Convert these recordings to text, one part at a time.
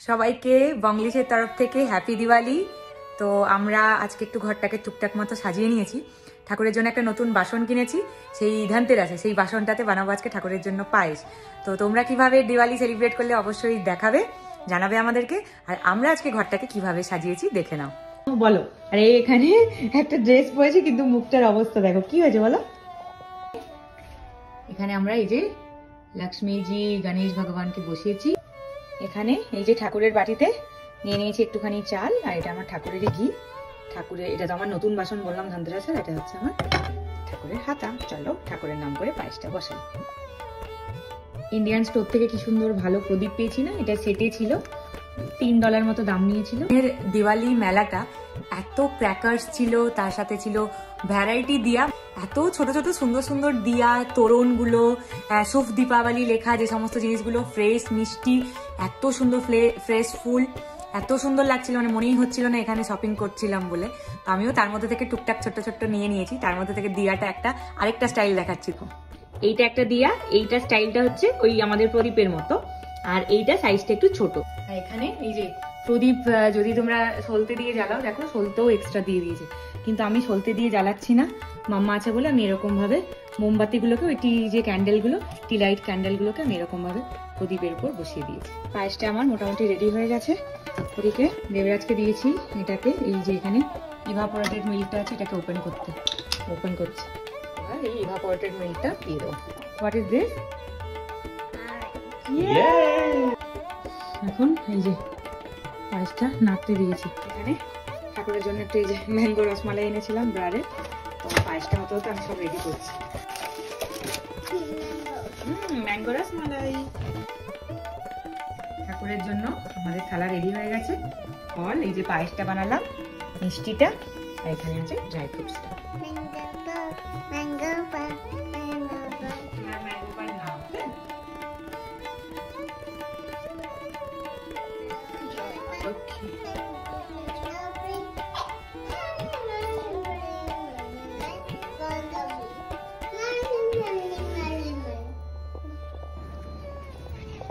সবাইকে বংলিশের তরফ থেকে হ্যাপি দিওয়ালি। তো আমরা আজকে একটু ঘরটাকে টুকটাক মতো সাজিয়ে নিয়েছি। ঠাকুরের জন্য একটা নতুন বাসন কিনেছি, সেই ধনতেরাসে সেই বাসনটাতে বানাবো আজকে ঠাকুরের জন্য পায়েস। তো তোমরা কিভাবে দিওয়ালি সেলিব্রেট করলে অবশ্যই দেখাবে, জানাবে আমাদেরকে। আর আমরা আজকে ঘরটাকে কিভাবে সাজিয়েছি দেখে নাও। বলো। আরে এখানে একটা ড্রেস পরেছি, কিন্তু মুখটার অবস্থা দেখো কি হয়েছে বলো। এখানে আমরা এই যে লক্ষ্মীজি গণেশ ভগবানকে বসিয়েছি। এখানে এই যে ঠাকুরের বাটিতে নিয়ে নিয়েছি একটুখানি চাল, আর এটা আমার ঠাকুরেরই ঘি। ঠাকুরের এটা তো আমার নতুন বাসন বললাম ধনতেরাসের, এটা হচ্ছে আমার ঠাকুরের হাতা। চলো ঠাকুরের নাম করে পায়েসটা বসাই। ইন্ডিয়ান স্টোর থেকে কি সুন্দর ভালো প্রদীপ পেয়েছি না, এটা সেটে ছিল, $3 মতো দাম নিয়েছিল। এর দিওয়ালি মেলাটা এত ক্র্যাকার্স ছিল, তার সাথে ছিল ভ্যারাইটি দিয়া, এত ছোট ছোট সুন্দর সুন্দর দিয়া, তোরণগুলো, শুভ দীপাবলি লেখা যে সমস্ত জিনিসগুলো, ফ্রেশ মিষ্টি, এত সুন্দর ফ্রেশ ফুল, এত সুন্দর লাগছিল, মানে মনেই হচ্ছিল না এখানে শপিং করছিলাম বলে। তো আমিও তার মধ্যে থেকে টুকটাক ছোট্ট ছোট্ট নিয়ে নিয়েছি। তার মধ্যে থেকে দিয়াটা একটা আরেকটা স্টাইল দেখাচ্ছি। এইটা একটা দিয়া, এইটা স্টাইলটা হচ্ছে ওই আমাদের প্রদীপের মতো, আর এইটা সাইজটা একটু ছোট। আর এখানে এই যে প্রদীপ যদি তোমরা সলতে দিয়ে জ্বালাও, দেখো সলতেও এক্সট্রা দিয়ে দিয়েছে, কিন্তু আমি সলতে দিয়ে জ্বালাচ্ছি না, মাম্মা আছে বলে আমি এরকম ভাবে মোমবাতিগুলোকে, ওই যে ক্যান্ডেলগুলো, টি লাইট ক্যান্ডেলগুলোকে আমি এরকম ভাবে প্রদীপের উপর বসিয়ে দিয়েছি। পায়েসটা আমার মোটামুটি রেডি হয়ে গেছে। ওদিকে দেবরাজকে দিয়েছি এটাকে, এই যে এখানে ইভাপোরেটেড মিল্কটা আছে, এটাকে ওপেন করছি। এবার এই ইভাপোরেটেড মিল্কটা দিয়ে দেবো। What is this? এখন এই যে পায়েসটা নাড়তে দিয়েছি। এখানে ঠাকুরের জন্য একটু এই যে ম্যাঙ্গো রসমালাই এনেছিলাম ব্রারে, তো পায়েসটা মতো আমি সব রেডি করছি। ম্যাঙ্গো রসমালাই ঠাকুরের জন্য আমাদের থালা রেডি হয়ে গেছে। ফল, এই যে পায়েসটা বানালাম, মিষ্টিটা, আর এখানে আছে ড্রাই ফ্রুটসটা।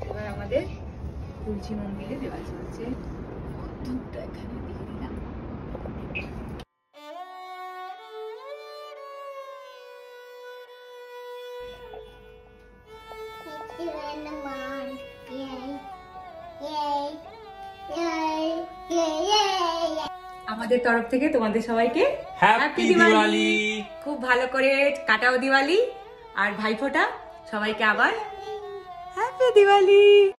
এবার আমাদের তুলসী মন্দিরে দেওয়া চলছে, দুধটা এখানে দিয়ে দিলাম। আমাদের তরফ থেকে তোমাদের সবাইকে হ্যাপি দিওয়ালি। খুব ভালো করে কাটাও দিওয়ালি, আর ভাইফোঁটা। সবাইকে আবার হ্যাপি দিওয়ালি।